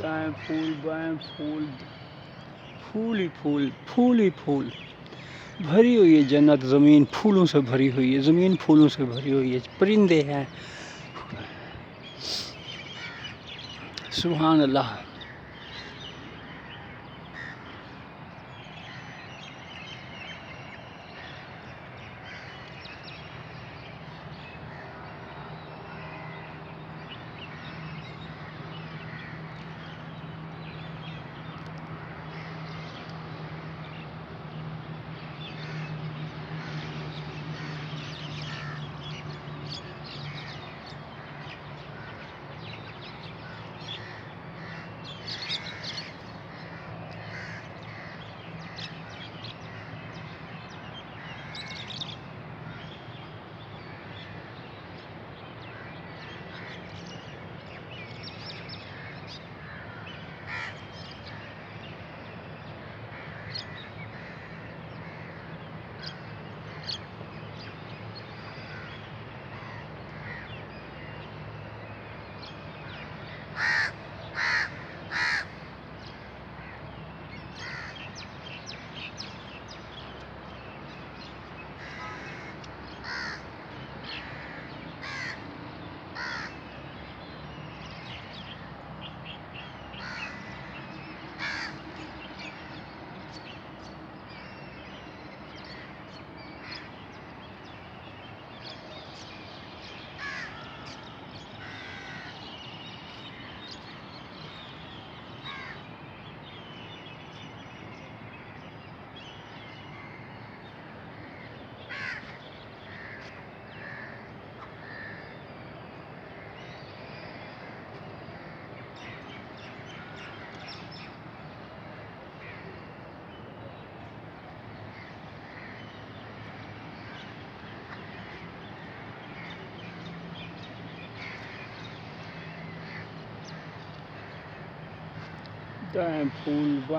दाएं फूल बाएं फूल, फूल ही फूल, फूल ही फूल। भरी हुई है जन्नत, ज़मीन फूलों से भरी हुई है, ज़मीन फूलों से भरी हुई है, परिंदे हैं। सुभान अल्लाह। दाएं फूल